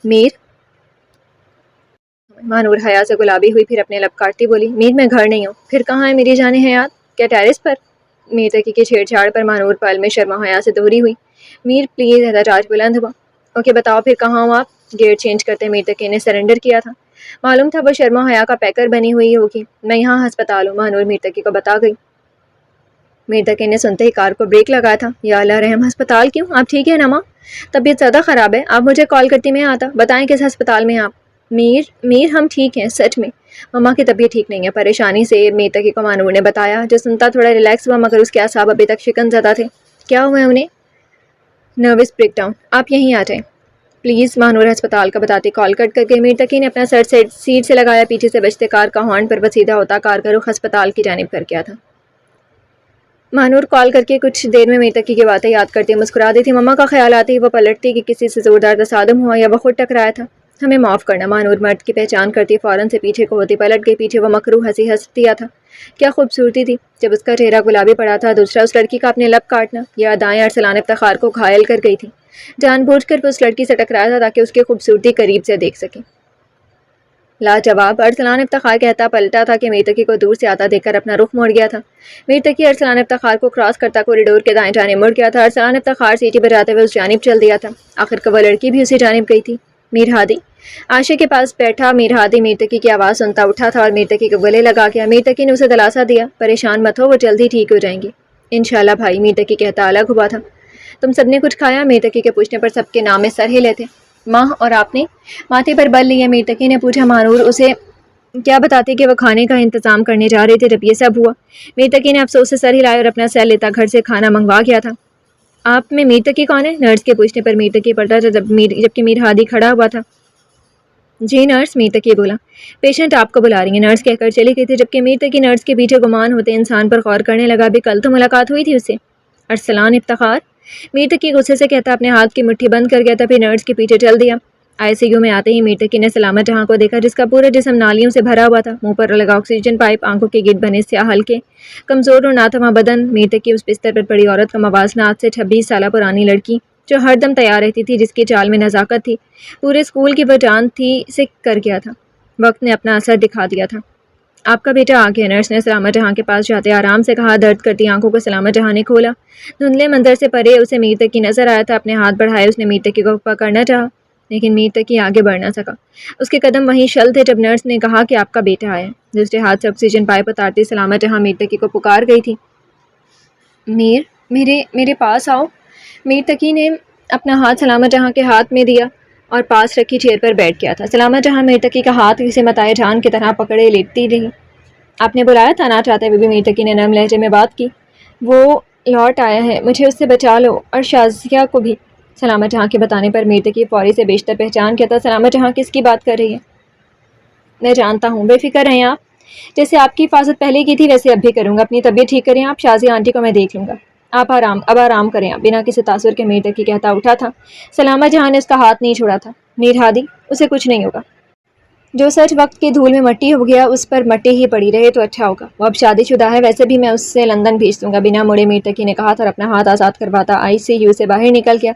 [SPEAKER 1] مانور حیا سے گلابی ہوئی، پھر اپنے لب کاٹتی بولی، میر میں گھر نہیں ہوں۔ پھر کہاں ہے میری جان حیات؟ کیا ٹیرس پر؟ میر تقی کی چھیڑ چھاڑ پر مانور پل میں شرما حیا سے دوہری ہوئی۔ میر پلیز، احتجاج بلند ہوا۔ اوکے بتاؤ پھر کہاں ہو آپ؟ گیئر چینج کرتے میر تقی نے سرنڈر کیا تھا۔ معلوم تھا وہ شرما حیا کا پیکر بنی ہوئی ہوگی۔ میں یہاں ہسپتال ہوں، مانور میر تقی کو بتا گئی۔ میر تقی نے سنتے ہی کار کو بریک لگایا تھا۔ یا اللہ رحم، ہسپتال کیوں؟ آپ ٹھیک ہے نا ماں؟ طبیعت زیادہ خراب ہے، آپ مجھے کال کرتی میں آتا۔ بتائیں کس ہسپتال میں آپ؟ میر ہم ٹھیک ہیں، سچ میں مما کی طبیعت ٹھیک نہیں ہے، پریشانی سے میر تقی کو مانور نے بتایا، جو سنتا تھوڑا ریلیکس ہوا، مگر اس کے اعصاب ابھی تک شکن زدہ تھے۔ کیا ہوا ہے انہیں؟ نروس بریک ڈاؤن، آپ یہیں آ جائیں پلیز، مانور ہسپتال کا بتاتی کال کٹ کر کے میر تقی نے اپنا سر سیٹ سے لگایا، پیچھے سے بجتے کار کا ہارن پر وسیدہ ہوتا کار کا رخ ہسپتال کی جانب کر گیا تھا۔ مانور کال کر کے کچھ دیر میں میر تقی کی باتیں یاد کرتی مسکرا دی تھی۔ مما کا خیال آتے ہی وہ پلٹتی کہ کسی سے زوردار تصادم ہوا یا وہ خود ٹکرایا تھا۔ ہمیں معاف کرنا، مانور مرد کی پہچان کرتی فوراً سے پیچھے کو ہوتی پلٹ گئی۔ پیچھے وہ مکروہ ہنسی ہنس دیا تھا۔ کیا خوبصورتی تھی جب اس کا چہرہ گلابی پڑا تھا، دوسرا اس لڑکی کا اپنے لب کاٹنا، یہ ادائیں ارسلان افتخار کو گھائل کر گئی تھی۔ جان بوجھ کر وہ اس لڑکی سے ٹکرایا تھا تاکہ اس کی خوبصورتی قریب سے دیکھ سکے۔ لاجواب، ارسلان افتخار کہتا پلٹا تھا کہ میر تقی کو دور سے آتا دیکھ کر اپنا رخ موڑ گیا تھا۔ میر تقی ارسلان افتخار کو کراس کرتا کوریڈور کے دائیں جانب مڑ گیا تھا۔ ارسلان افتخار سیٹی بجاتے ہوئے اس جانب چل دیا تھا۔ آخر کا وہ لڑکی بھی اسی جانب گئی تھی۔ میر ہادی، عائشہ کے پاس بیٹھا میر ہادی میر تقی کی آواز سنتا اٹھا تھا اور میر تقی کو گلے لگا گیا۔ میر تقی نے اسے دلاسا دیا، پریشان مت ہو، وہ جلدی ٹھیک ہو جائیں گی انشاءاللہ بھائی، میر تقی کہتا الگ ہوا تھا۔ تم سب نے کچھ کھایا؟ میر تقی کے پوچھنے پر سب کے نام میں سر ہلے تھے۔ ماں، اور آپ نے؟ ماتھے پر بل لیے میر تقی نے پوچھا۔ مانور اسے کیا بتاتی کہ وہ کھانے کا انتظام کرنے جا رہے تھے جب یہ سب ہوا؟ میر تقی نے افسوس سے سر ہلایا اور اپنا سیل لیتا گھر سے کھانا منگوا گیا تھا۔ آپ میں میر تقی کون ہے؟ نرس کے پوچھنے پر میر تقی پلٹا تھا جبکہ میر ہادی کھڑا ہوا تھا۔ جی نرس، میر تقی بولا۔ پیشنٹ آپ کو بلا رہی ہیں، نرس کہہ کر چلی گئی تھی، جبکہ میر تقی نرس کے پیچھے گمان ہوتے انسان پر غور کرنے لگا۔ بھی کل تو ملاقات ہوئی تھی اس سے۔ ارسلان افتخار، میر تقی غصے سے کہتا اپنے ہاتھ کی مٹھی بند کر گیا تھا، پھر نرس کے پیچھے چل دیا۔ ICU میں آتے ہی میر تقی نے سلامت جہاں کو دیکھا، جس کا پورا جسم نالیوں سے بھرا ہوا تھا، منہ پر لگا آکسیجن پائپ، آنکھوں کے گرد بنے سیاہ ہلکے، کمزور اور ناتواں بدن۔ میر تقی اس بستر پر پڑی عورت کا موازنہ آج سے 26 سالہ پرانی لڑکی جو ہر دم تیار رہتی تھی، جس کی چال میں نزاکت تھی، پورے اسکول کی وہ جان تھی، سے کر گیا تھا۔ وقت نے اپنا اثر دکھا دیا تھا۔ آپ کا بیٹا آ گیا، نرس نے سلامت جہاں کے پاس جاتے آرام سے کہا۔ درد کرتی آنکھوں کو سلامت جہاں نے کھولا۔ دھندلے منظر سے پرے اسے میر تقی نظر آیا تھا۔ اپنے ہاتھ بڑھائے اس نے میر تقی کو پکڑنا چاہا، لیکن میر تقی آگے بڑھ نہ سکا۔ اس کے قدم وہیں شل تھے جب نرس نے کہا کہ آپ کا بیٹا آیا۔ دوسرے ہاتھ سے آکسیجن پائپ اتارتی سلامت جہاں میر تقی کو پکار گئی تھی۔ میرے پاس آؤ۔ میر تقی نے اپنا ہاتھ سلامت جہاں کے ہاتھ میں دیا اور پاس رکھی چیئر پر بیٹھ گیا تھا۔ سلامت جہاں میر تقی کا ہاتھ کسی متائے جان کی طرح پکڑے لیٹتی رہی۔ آپ نے بلایا تھا؟ نہ چاہتے ہوئے بھی میر تقی نے نرم لہجے میں بات کی۔ وہ لوٹ آیا ہے، مجھے اس سے بچا لو، اور شازیہ کو بھی۔ سلامت جہاں کے بتانے پر میر تقی فوری سے بیشتر پہچان کیا تھا سلامت جہاں کس کی بات کر رہی ہے۔ میں جانتا ہوں، بے فکر رہیں آپ، جیسے آپ کی حفاظت پہلے کی تھی ویسے اب بھی کروں گا۔ اپنی طبیعت ٹھیک کریں آپ، شازیہ آنٹی کو میں دیکھ لوں گا۔ اب آرام کریں آپ، بنا کسی تاثر کے میر تقی کہتا اٹھا تھا۔ سلامت جہاں نے اس کا ہاتھ نہیں چھوڑا تھا۔ میر ہادی، اسے کچھ نہیں ہوگا، جو سچ وقت کی دھول میں مٹی ہو گیا اس پر مٹی ہی پڑی رہے تو اچھا ہوگا۔ وہ اب شادی شدہ ہے، ویسے بھی میں اس سے لندن بھیج دوں گا۔ بنا مڑے میر تقی نے کہا تھا اور اپنا ہاتھ آزاد کرواتا ICU سے باہر نکل گیا۔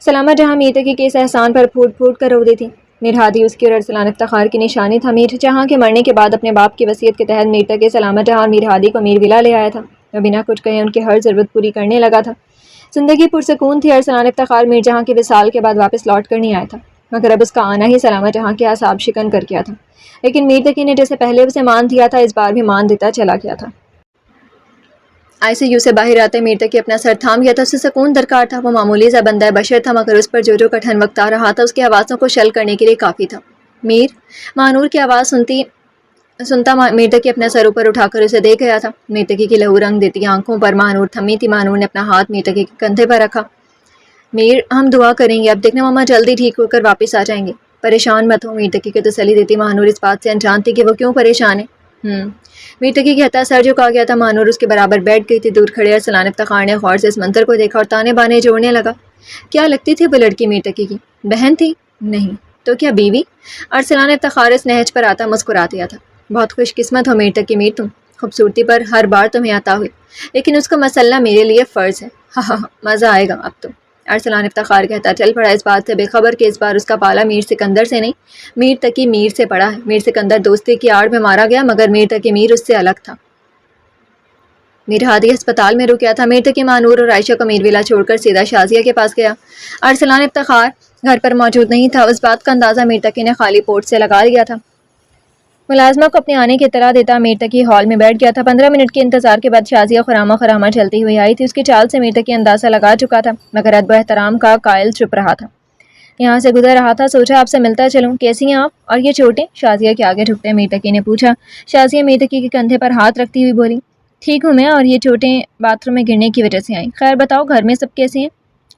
[SPEAKER 1] سلامت جہاں میر تقی کے اس احسان پر پھوٹ پھوٹ کر رو دی تھی۔ میر ہادی اس کی اور ارسلان افتخار کی نشانی تھا۔ میر جہاں کے مرنے کے بعد اپنے باپ کی وصیت کے تحت میر تقی سلامت جہاں اور میر ہادی کو میر ولا لے آیا تھا۔ وہ بنا کچھ کہے ان کی ہر ضرورت پوری کرنے لگا تھا۔ زندگی پرسکون تھی۔ ارسلان افتخار میر جہاں کے وصال کے بعد واپس لوٹ کر نہیں آیا تھا، مگر اب اس کا آنا ہی سلامت جہاں کے اعصاب شکن کر گیا تھا۔ لیکن میر تقی نے جیسے پہلے اسے مان دیا تھا، اس بار بھی مان دیتا چلا گیا تھا۔ ICU سے باہر آتے میر تقی اپنا سر تھام گیا تھا۔ اسے سکون درکار تھا۔ وہ معمولی سا بندہ بشر تھا، مگر اس پر جو جو کٹھن وقت آ رہا تھا اس کی آوازوں کو شل کرنے کے لیے کافی تھا۔ میر مانور کی آواز سنتا میر تقی اپنا سر اوپر اٹھا کر اسے دیکھ گیا تھا۔ میر تقی کی لہو رنگ دیتی آنکھوں پر مانور تھمی تھی۔ مانور نے اپنا ہاتھ میر تقی کے کندھے پر رکھا۔ میر ہم دعا کریں گے، اب دیکھنا ماما جلدی ٹھیک ہو کر واپس آ جائیں گے، پریشان مت ہو۔ میر تقی کو تسلی دیتی مانور اس بات سے انجان تھی کہ وہ کیوں پریشان ہے۔ میر تقی کہتا سر جھکا گیا تھا۔ مانور اس کے برابر بیٹھ گئی تھی۔ دور کھڑے ارسلان افتخار نے غور سے اس منظر کو دیکھا اور تانے بانے جوڑنے لگا۔ کیا لگتی تھی وہ لڑکی میر تقی کی؟ بہن تھی؟ نہیں تو کیا بیوی؟ ارسلان افتخار اس نہج پر آتا مسکرا دیا تھا۔ بہت خوش قسمت ہو میر تقی میر تم، خوبصورتی پر ہر بار تمہیں عطا ہوئی، لیکن اس کو مسئلہ میرے لیے فرض ہے۔ ہاں مزہ آئے گا اب تو، ارسلان افتخار کہتا چل پڑا، اس بات سے بے خبر کہ اس بار اس کا پالا میر سکندر سے نہیں میر تقی میر سے پڑا ہے۔ میر سکندر دوستی کی آڑ میں مارا گیا، مگر میر تقی میر اس سے الگ تھا۔ میر ہادی ہسپتال میں رکیا تھا۔ میر تقی مانور اور عائشہ کو میر ولا چھوڑ کر سیدھا شازیہ کے پاس گیا۔ ارسلان افتخار گھر پر موجود نہیں تھا۔ اس بات کا اندازہ میر تقی نے خالی پورٹ سے لگا لیا تھا۔ ملازمہ کو اپنے آنے کی اطلاع دیتا میر تقی ہال میں بیٹھ گیا تھا۔ 15 منٹ کے انتظار کے بعد شازیہ خراما چلتی ہوئی آئی تھی۔ اس کی چال سے میر تقی اندازہ لگا چکا تھا، مگر ادب و احترام کا قائل چپ رہا تھا۔ یہاں سے گزر رہا تھا، سوچا آپ سے ملتا چلوں، کیسی ہیں آپ؟ اور یہ چوٹیں؟ شازیہ کے آگے جھکتے میر تقی نے پوچھا۔ شازیہ میر تقی کے کندھے پر ہاتھ رکھتی ہوئی بولی ٹھیک ہوں میں، اور یہ چوٹیں باتھ روم میں گرنے کی وجہ سے آئیں۔ خیر بتاؤ گھر میں سب کیسے ہیں؟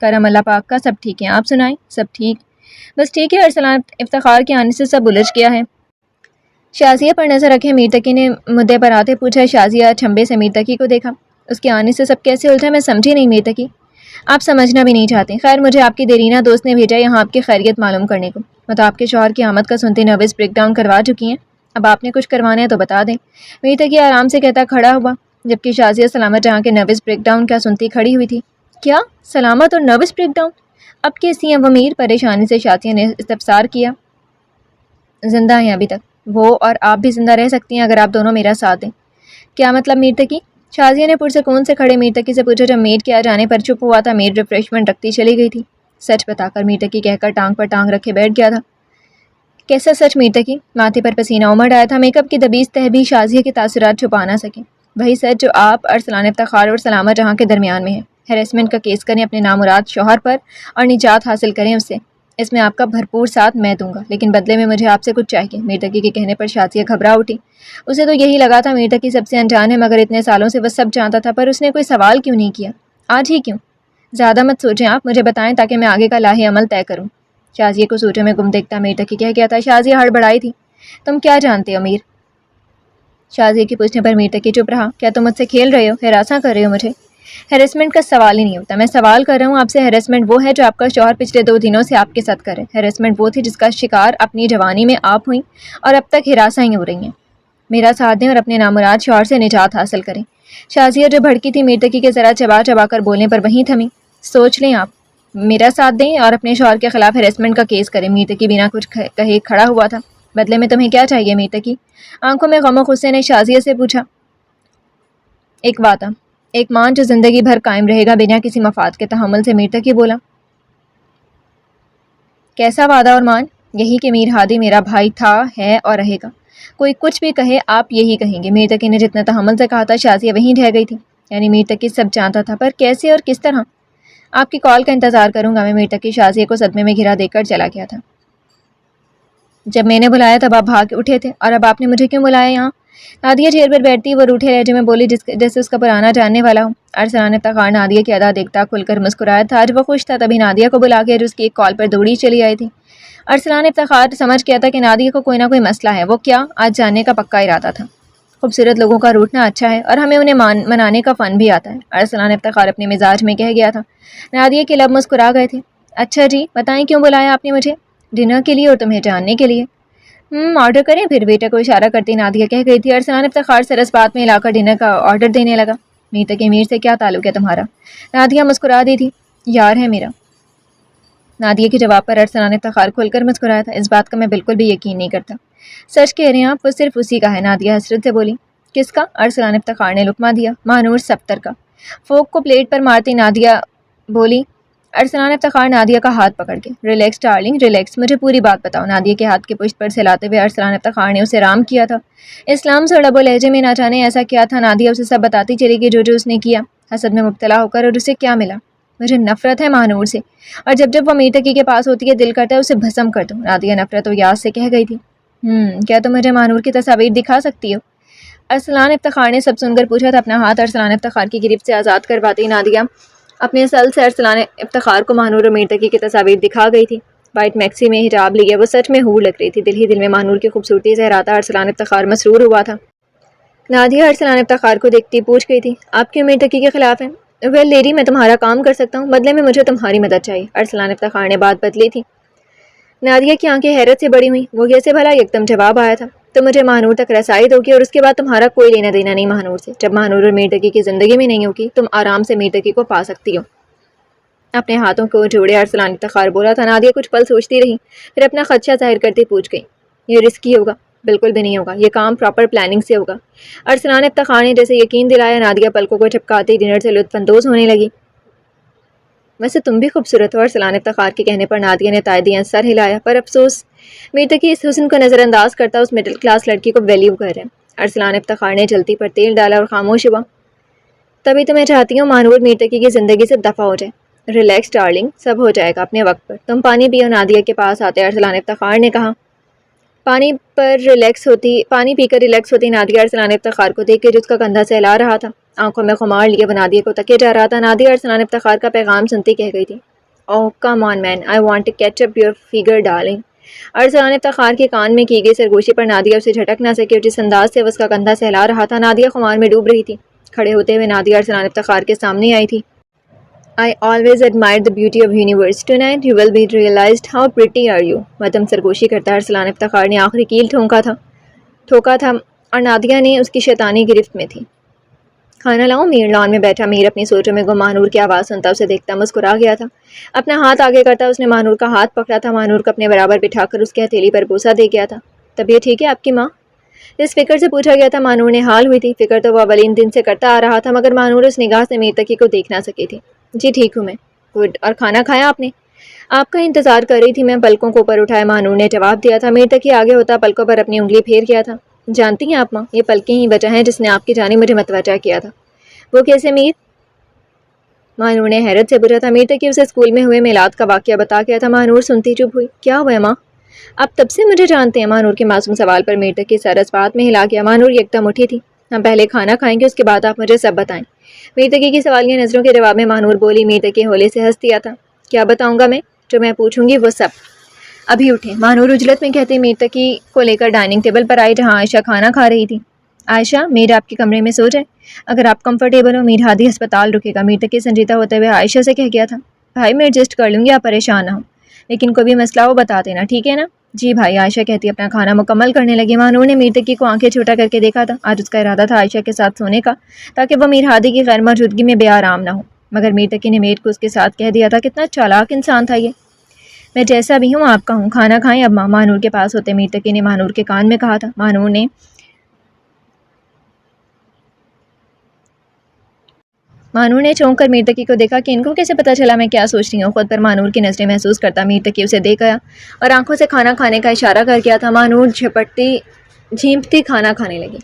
[SPEAKER 1] کرم اللہ پاک کا، سب ٹھیک ہیں، آپ سنائیں؟ سب ٹھیک، بس ٹھیک ہے۔ ارسلان افتخار کے آنے سے سب الجھ گیا ہے۔ شازیہ پر نظر رکھے میر تقی نے مدعے پر آتے پوچھا۔ شازیہ چھمبے سے میر تقی کو دیکھا۔ اس کے آنے سے سب کیسے الجھا؟ میں سمجھی نہیں میر تقی۔ آپ سمجھنا بھی نہیں چاہتے۔ خیر مجھے آپ کی دیرینہ دوست نے بھیجا یہاں آپ کی خیریت معلوم کرنے کو۔ میں تو آپ کے شوہر کی آمد کا سنتے نروس بریک ڈاؤن کروا چکی ہیں، اب آپ نے کچھ کروانا ہے تو بتا دیں۔ میر تقی آرام سے کہتا کھڑا ہوا، جبکہ شازیہ سلامت جہاں کے نروس بریک ڈاؤن کا سنتی کھڑی ہوئی تھی۔ کیا سلامت اور نروس بریک ڈاؤن؟ اب کیسی ہیں وہ میر؟ پریشانی سے شازیہ نے استفسار کیا۔ زندہ ہیں ابھی تک، وہ اور آپ بھی زندہ رہ سکتی ہیں اگر آپ دونوں میرا ساتھ دیں۔ کیا مطلب میر تقی؟ شازیہ نے پرسکون سے کھڑے میر تقی سے پوچھا۔ جب میر کے آ جانے پر چپ ہوا تھا، میر ریفریشمنٹ رکھتی چلی گئی تھی۔ سچ بتا کر میر تقی کہہ کر ٹانگ پر ٹانگ رکھے بیٹھ گیا تھا۔ کیسا سچ میر تقی؟ ماتھے پر پسینہ امڑ آیا تھا۔ میک اپ کی دبیز تہ بھی شازیہ کے تاثرات چھپا نہ سکے۔ وہی سچ جو آپ ارسلان افتخار اور سلامت جہاں کے درمیان میں ہے۔ ہیریسمنٹ کا کیس کریں اپنے نامراد شوہر پر اور نجات حاصل کریں اس سے، اس میں آپ کا بھرپور ساتھ میں دوں گا، لیکن بدلے میں مجھے آپ سے کچھ چاہیے۔ میر تقی کے کہنے پر شازیہ گھبرا اٹھی۔ اسے تو یہی لگا تھا میر تقی سب سے انجان ہے، مگر اتنے سالوں سے وہ سب جانتا تھا، پر اس نے کوئی سوال کیوں نہیں کیا؟ آج ہی کیوں؟ زیادہ مت سوچیں آپ، مجھے بتائیں تاکہ میں آگے کا لاہے عمل طے کروں۔ شازیہ کو سوچوں میں گم دیکھتا میر تقی کہہ گیا تھا۔ شازیہ ہڑبڑائی تھی۔ تم کیا جانتے ہو میر؟ شازیہ کے پوچھنے پر میر تقی چپ رہا۔ کیا تم مجھ سے کھیل رہے ہو، ہراساں کر رہے ہو مجھے؟ ہیریسمنٹ کا سوال ہی نہیں ہوتا، میں سوال کر رہا ہوں آپ سے۔ ہیریسمنٹ وہ ہے جو آپ کا شوہر پچھلے 2 دنوں سے آپ کے ساتھ کرے۔ ہیریسمنٹ وہ تھی جس کا شکار اپنی جوانی میں آپ ہوئیں اور اب تک ہراساں ہی ہو رہی ہیں۔ میرا ساتھ دیں اور اپنے نامراد شوہر سے نجات حاصل کریں۔ شازیہ جو بھڑکی تھی میر تقی کے ذرا چبا چبا کر بولنے پر وہیں تھمی۔ سوچ لیں آپ، میرا ساتھ دیں اور اپنے شوہر کے خلاف ہیریسمنٹ کا کیس کریں۔ میر تقی بنا کچھ کہے کھڑا ہوا تھا۔ بدلے میں تمہیں کیا چاہیے میر تقی؟ آنکھوں میں غم و غصے نے شازیہ سے پوچھا۔ ایک وعدہ، ایک مان جو زندگی بھر قائم رہے گا بنا کسی مفاد کے تحمل سے میر تقی بولا۔ کیسا وعدہ اور مان؟ یہی کہ میر ہادی میرا بھائی تھا، ہے اور رہے گا۔ کوئی کچھ بھی کہے آپ یہی کہیں گے۔ میر تقی نے جتنا تحمل سے کہا تھا شازیہ وہیں ڈھہ گئی تھی۔ یعنی میر تقی سب جانتا تھا، پر کیسے اور کس طرح؟ آپ کی کال کا انتظار کروں گا میں۔ میر تقی شازیہ کو صدمے میں گھرا دے کر چلا گیا تھا۔ جب میں نے بلایا تب آپ بھاگ اٹھے تھے، اور اب آپ نے مجھے کیوں بلایا یہاں؟ نادیہ چیئر پر بیٹھتی وہ روٹھے لہجے میں بولی جیسے اس کا پرانا جاننے والا ہو۔ ارسلان افتخار نادیہ کی ادا دیکھتا کھل کر مسکرایا تھا۔ آج وہ خوش تھا، تبھی نادیہ کو بلا کے اس کی ایک کال پر دوڑی چلی آئی تھی۔ ارسلان افتخار سمجھ گیا تھا کہ نادیہ کو کوئی نہ کوئی مسئلہ ہے۔ وہ کیا؟ آج جاننے کا پکا ارادہ تھا۔ خوبصورت لوگوں کا روٹھنا اچھا ہے اور ہمیں انہیں منانے کا فن بھی آتا ہے، ارسلان افتخار اپنے مزاج میں کہہ گیا تھا۔ نادیہ کے لب مسکرا گئے تھے۔ اچھا جی بتائیں کیوں بلایا آپ نے مجھے؟ ڈنر کے لیے اور تمہیں جاننے کے لیے۔ آرڈر کریں پھر؟ بیٹے کو اشارہ کرتی نادیہ کہہ گئی تھی۔ ارسلان افتخار سرس بات میں علا کر ڈنر کا آرڈر دینے لگا۔ میر تقی میر سے کیا تعلق ہے تمہارا؟ نادیہ مسکرا دی تھی۔ یار ہے میرا۔ نادیہ کے جواب پر ارسلان افتخار کھل کر مسکرایا تھا۔ اس بات کا میں بالکل بھی یقین نہیں کرتا۔ سچ کہہ رہے ہیں آپ؟ وہ صرف اسی کا ہے، نادیہ حسرت سے بولی۔ کس کا؟ ارسلان افتخار نے لقمہ دیا۔ مانور سبتر کا۔ فوک کو پلیٹ پر مارتی نادیہ بولی۔ ارسلان افتخار نادیہ کا ہاتھ پکڑ کے، ریلیکس ڈارلنگ ریلیکس، مجھے پوری بات بتاؤ۔ نادیہ کے ہاتھ کے پشت پر سلاتے ہوئے ارسلان افتخار نے اسے رام کیا تھا۔ اسلام سے لب و لہجے میں نہ جانے ایسا کیا تھا، نادیہ اسے سب بتاتی چلی گئی جو اس نے کیا، حسد میں مبتلا ہو کر، اور اسے کیا ملا۔ مجھے نفرت ہے ماہنور سے، اور جب وہ امیر تقی کے پاس ہوتی ہے دل کرتا ہے اسے بھسم کر دو، نادیہ نفرت و یاس سے کہہ گئی تھی۔ کیا تم مجھے ماہنور کی تصاویر دکھا سکتی ہو؟ ارسلان افتخار نے سب سن کر پوچھا تھا۔ اپنا ہاتھ ارسلان افتخار کی گرفت سے آزاد کرواتی نادیہ اپنے سل سے ارسلان افتخار کو ماہنور اور امیر تقی کی تصاویر دکھا گئی تھی۔ وائٹ میکسی میں حجاب لیے وہ سچ میں حور لگ رہی تھی، دل ہی دل میں ماہنور کی خوبصورتی سے احاطہ ارسلان افتخار مسرور ہوا تھا۔ نادیہ ارسلان افتخار کو دیکھتی پوچھ گئی تھی، آپ کی امیر تقی کے خلاف ہیں؟ ویل لیڈی، میں تمہارا کام کر سکتا ہوں، بدلے میں مجھے تمہاری مدد چاہیے۔ ارسلان افتخار نے بات بدلی تھی۔ نادیہ کی آنکھیں حیرت سے بڑی ہوئیں، وہ کیسے بھلا؟ یکدم جواب آیا تھا، تو مجھے ماہنور تک رسائی دو گی اور اس کے بعد تمہارا کوئی لینا دینا نہیں ماہنور سے۔ جب ماہنور اور امیر تقی کی زندگی میں نہیں ہوگی تم آرام سے امیر تقی کو پا سکتی ہو۔ اپنے ہاتھوں کو جوڑے ارسلان افتخار بولا تھا۔ نادیہ کچھ پل سوچتی رہی، پھر اپنا خدشہ ظاہر کرتے پوچھ گئی، یہ رسکی ہوگا؟ بالکل بھی نہیں ہوگا، یہ کام پراپر پلاننگ سے ہوگا۔ ارسلان افتخار نے جیسے یقین دلایا۔ نادیہ پلکوں کو جھپکاتی ڈنر سے لطف اندوز ہونے لگی۔ ویسے تم بھی خوبصورت ہو، ارسلان افتخار کے کہنے پر نادیہ نے تائیدیاں سر ہلایا، پر افسوس امیر تقی اس حسن کو نظر انداز کرتا اس مڈل کلاس لڑکی کو ویلیو کر رہے ہیں۔ ارسلان افتخار نے جلتی پر تیل ڈالا اور خاموش ہوا۔ تبھی تو میں چاہتی ہوں ماہنور امیر تقی کی زندگی سے دفع ہو جائے۔ ریلیکس ڈارلنگ، سب ہو جائے گا اپنے وقت پر، تم پانی پیو۔ نادیہ کے پاس آتے ارسلان افتخار نے کہا۔ پانی پی کر ریلیکس ہوتی نادیہ ارسلان افتخار کو دیکھ کے جو اس کا کندھا سہلا رہا تھا، آنکھوں میں خمار لیے وہ نادیہ کو تکے جا رہا تھا۔ نادیہ ارسلان افتخار کا پیغام سنتی کہہ گئی تھی، oh come on man, I want to catch up your figure darling. Arsalan Iftikhar کے کان میں کی گئی سرگوشی پر نادیہ اسے جھٹک نہ سکی اور جس انداز سے وہ اس کا کندھا سہلا رہا تھا، نادیہ خمار میں ڈوب رہی تھی۔ کھڑے ہوتے ہوئے نادیہ ارسلان افتخار کے سامنے آئی تھی۔ I always admired the beauty of universe. Tonight you will be realized how pretty are you. مدم سرگوشی کرتا ارسلان افتخار نے آخری کیل ٹھوکا تھا اور نادیہ نے اس کی شیطانی گرفت میں تھی۔ کھانا لاؤں؟ میر لان میں بیٹھا میر اپنی سوچوں میں گم ماہنور کی آواز سنتا اسے دیکھتا مسکرا گیا تھا۔ اپنا ہاتھ آگے کرتا اس نے ماہنور کا ہاتھ پکڑا تھا، ماہنور کو اپنے برابر بٹھا کر اس کی ہتھیلی پر بوسہ دے گیا تھا۔ طبیعت ٹھیک ہے آپ کی ماں؟ جس فکر سے پوچھا گیا تھا ماہنور نے حال ہوئی تھی۔ فکر تو وہ اولین دن سے کرتا آ رہا تھا، مگر ماہنور اس نگاہ سے امیر تقی کو دیکھ نہ سکی تھی۔ جی ٹھیک ہوں میں۔ گڈ، اور کھانا کھایا آپ نے؟ آپ کا انتظار کر رہی تھی میں، پلکوں کو اوپر اٹھائے ماہنور نے جواب دیا تھا۔ امیر تقی آگے ہوتا پلکوں پر اپنی انگلی پھیر گیا تھا۔ جانتی ہیں آپ ماں، یہ پلکیں ہی وجہ ہیں جس نے آپ کی جانب مجھے متوجہ کیا تھا۔ وہ کیسے میر؟ ماہنور نے حیرت سے پوچھا تھا۔ امیر تقی اسے اسکول میں ہوئے میلاد کا واقعہ بتا گیا تھا۔ ماہنور سنتی چپ ہوئی۔ کیا ہوا ہے ماں؟ آپ تب سے مجھے جانتے ہیں؟ ماہنور کے معصوم سوال پر امیر تقی سر اس بات میں ہلا گیا۔ ماہنور یکدم اٹھی تھی۔ ہم پہلے کھانا کھائیں گے، اس کے بعد آپ مجھے سب بتائیں۔ امیر تقی کی سوالیہ نظروں کے جواب میں ماہنور بولی۔ امیر تقی ہولے سے ہنس دیا تھا۔ کیا بتاؤں گا میں؟ جو میں پوچھوں گی وہ سب۔ ابھی اٹھیں، ماہنور عجلت میں کہتے امیر تقی کو لے کر ڈائننگ ٹیبل پر آئی جہاں عائشہ کھانا کھا رہی تھی۔ عائشہ، میر آپ کے کمرے میں سو جائے، اگر آپ کمفرٹیبل ہو، میر ہادی ہسپتال رکے گا۔ امیر تقی سنجیدہ ہوتے ہوئے عائشہ سے کہہ گیا تھا، بھائی میں ایڈجسٹ کر لوں گی، آپ پریشان نہ ہو، لیکن کوئی بھی مسئلہ ہو بتا دینا، ٹھیک ہے نا؟ جی بھائی، عائشہ کہتی اپنا کھانا مکمل کرنے لگی۔ ماہنور نے امیر تقی کو آنکھیں چھوٹا کر کے دیکھا تھا۔ آج اس کا ارادہ تھا عائشہ کے ساتھ سونے کا، تاکہ وہ میر ہادی کی غیر موجودگی میں بے آرام نہ ہو، مگر امیر تقی نے میر کو اس کے ساتھ کہہ دیا تھا۔ کتنا چالاک انسان تھا یہ۔ میں جیسا بھی ہوں آپ کا ہوں، کھانا کھائیں اب ماں۔ ماہنور کے پاس ہوتے امیر تقی نے ماہنور کے کان میں کہا تھا۔ ماہنور نے چونک کر امیر تقی کو دیکھا کہ ان کو کیسے پتہ چلا میں کیا سوچ رہی ہوں۔ خود پر ماہنور کی نظریں محسوس کرتا امیر تقی اسے دیکھ گیا اور آنکھوں سے کھانا کھانے کا اشارہ کر گیا تھا۔ ماہنور جھیمپتی کھانا کھانے لگی۔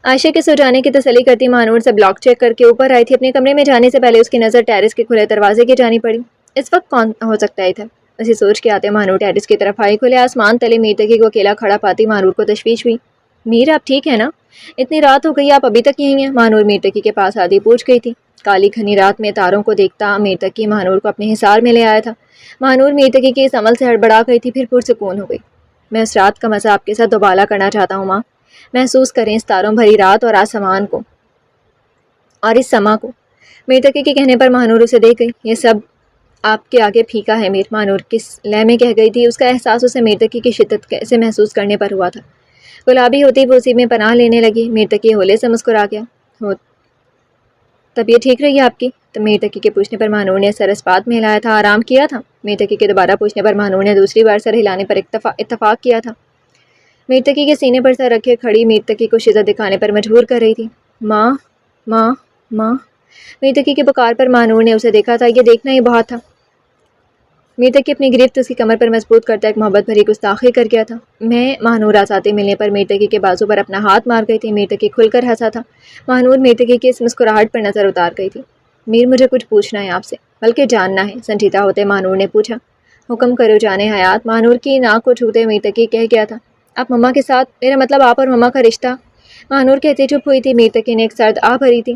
[SPEAKER 1] عائشہ کے سو جانے کی تسلی کرتی ماہنور سے بلاک چیک کر کے اوپر آئی تھی۔ اپنے کمرے میں جانے سے پہلے اس کی نظر ٹیرس کے کھلے دروازے کی جانی پڑی۔ اس وقت کون ہو سکتا ہے تھا؟ اسے سوچ کے آتے ماہنور ٹیرس کی طرف آئی۔ کھلے آسمان تلے امیر تقی کو اکیلا کھڑا پاتی ماہنور کو تشویش ہوئی۔ میر آپ ٹھیک ہے نا؟ اتنی رات ہو گئی، آپ ابھی تک یہیں ہیں؟ ماہنور امیر تقی کے پاس آدھی پوچھ گئی تھی۔ کالی گھنی رات میں تاروں کو دیکھتا امیر تقی ماہنور کو اپنے حصار میں لے آیا تھا۔ ماہنور امیر تقی کے اس عمل سے ہڑبڑا گئی تھی، پھر پرسکون ہو گئی۔ میں اس رات کا مزہ آپ کے ساتھ دوبالا کرنا چاہتا ہوں ماں۔ محسوس کریں اس تاروں بھری رات اور آسمان کو اور اس سما کو۔ امیر تقی کے کہنے پر ماہنور اسے دیکھ گئی۔ یہ سب آپ کے آگے پھیکا ہے میر، ماہنور کس لے میں کہہ گئی تھی۔ اس کا احساس اسے امیر تقی کی شدت سے محسوس کرنے پر ہوا تھا۔ گلابی ہوتی وہ اسی میں پناہ لینے لگی۔ امیر تقی ہولے سے مسکرا گیا۔ طبیعت ٹھیک رہی آپ کی؟ تو امیر تقی کے پوچھنے پر ماہنور نے سر اس بات میں ہلایا تھا۔ آرام کیا تھا؟ امیر تقی کے دوبارہ پوچھنے پر ماہنور نے دوسری بار سر ہلانے پر اتفاق کیا تھا۔ امیر تقی کے سینے پر سر رکھے کھڑی امیر تقی کو شدت دکھانے پر مجبور کر رہی تھی۔ ماں ماں ماں، میر تقی کی پکار پر ماہنور نے اسے دیکھا تھا، یہ دیکھنا ہی بہت تھا۔ میر تقی اپنی گرفت اس کی کمر پر مضبوط کرتا ایک محبت بھری گستاخی کر گیا تھا۔ میں ماہنور آساتے ملنے پر میر تقی کے بازو پر اپنا ہاتھ مار گئی تھی۔ میر تقی کھل کر ہنسا تھا۔ ماہنور میر تقی کی اس مسکراہٹ پر نظر اتار گئی تھی۔ میر، مجھے کچھ پوچھنا ہے آپ سے، بلکہ جاننا ہے، سنجیدہ ہوتے ماہنور نے پوچھا۔ حکم کرو جانے حیات، ماہنور کی ناک کو چھوتے میر تقی کہہ گیا تھا۔ آپ مما کے ساتھ، میرا مطلب آپ اور مما کا رشتہ؟ ماہنور کہتے چپ ہوئی تھی۔ میر تقی نے ایک سرد آہ بھری تھی۔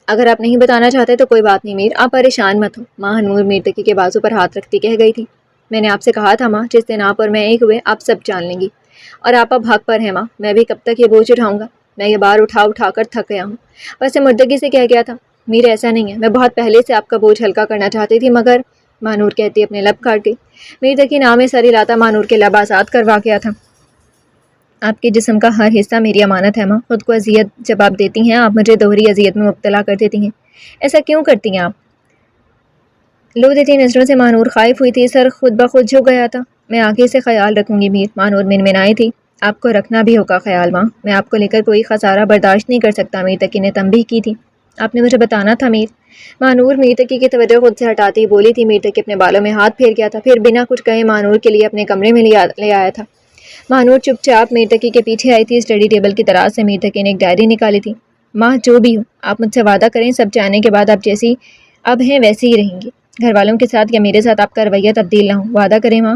[SPEAKER 1] اگر آپ نہیں بتانا چاہتے تو کوئی بات نہیں میر، آپ پریشان مت ہو، ماہنور میر تقی کے بازو پر ہاتھ رکھتی کہہ گئی تھی۔ میں نے آپ سے کہا تھا ماں، جس دن آپ اور میں ایک ہوئے آپ سب جان لیں گی، اور آپ اب حق پر ہیں ماں، میں بھی کب تک یہ بوجھ اٹھاؤں گا، میں یہ بار اٹھا اٹھا کر تھک گیا ہوں۔ بس مردگی سے کہہ گیا تھا۔ میر، ایسا نہیں ہے، میں بہت پہلے سے آپ کا بوجھ ہلکا کرنا چاہتی تھی، مگر ماہنور کہتی اپنے لب کاٹ گئی۔ میر تقی نام میں سر ہلاتا ماہنور کے لب آزاد کروا گیا تھا۔ آپ کے جسم کا ہر حصہ میری امانت ہے ماں، خود کو اذیت جب آپ دیتی ہیں آپ مجھے دوہری اذیت میں مبتلا کر دیتی ہیں، ایسا کیوں کرتی ہیں آپ؟ لو دیتی نظروں سے ماہنور خائف ہوئی تھی، سر خود بخود جھک گیا تھا۔ میں آگے سے خیال رکھوں گی میر، ماہنور منمنائی تھی۔ آپ کو رکھنا بھی ہوگا خیال ماں، میں آپ کو لے کر کوئی خسارہ برداشت نہیں کر سکتا، میر تقی نے تنبیہ کی تھی۔ آپ نے مجھے بتانا تھا میر، ماہنور میر تقی کی توجہ خود سے ہٹاتی بولی تھی۔ میر تقی اپنے بالوں میں ہاتھ پھیر گیا تھا، پھر بنا کچھ کہے ماہنور کے لیے اپنے کمرے میں لے آیا تھا۔ ماہنور چپ چاپ میر تقی کے پیچھے آئی تھی۔ اسٹڈی ٹیبل کی دراز سے میر تقی نے ایک ڈائری نکالی تھی۔ ماں، جو بھی ہو، آپ مجھ سے وعدہ کریں سب جانے کے بعد آپ جیسی اب ہیں ویسی ہی رہیں گی، گھر والوں کے ساتھ یا میرے ساتھ آپ کا رویہ تبدیل نہ ہو، وعدہ کریں ماں۔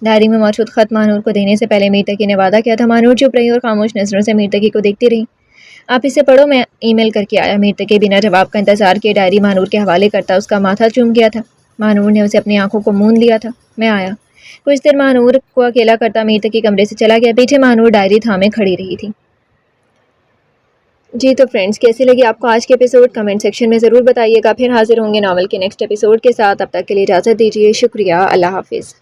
[SPEAKER 1] ڈائری میں موجود خط ماہنور کو دینے سے پہلے میر تقی نے وعدہ کیا تھا۔ ماہنور چپ رہی اور خاموش نظروں سے میر تقی کو دیکھتی رہی۔ آپ اسے پڑھو، میں ای میل کر کے آیا۔ میر تقی بنا جواب کا انتظار کیے ڈائری ماہنور کے حوالے کرتا اس کا ماتھا چوم گیا تھا۔ ماہنور نے اسے اپنی آنکھوں کو موند لیا تھا۔ میں آیا۔ کچھ دیر ماہنور کو اکیلا کرتا میر تقی کمرے سے چلا گیا، پیچھے ماہنور ڈائری تھامے کھڑی رہی تھی۔ جی تو فرینڈز، کیسی لگی آپ کو آج کے ایپیسوڈ؟ کمنٹ سیکشن میں ضرور بتائیے گا۔ پھر حاضر ہوں گے ناول کے نیکسٹ ایپیسوڈ کے ساتھ، تب تک کے لیے اجازت دیجیے، شکریہ، اللہ حافظ۔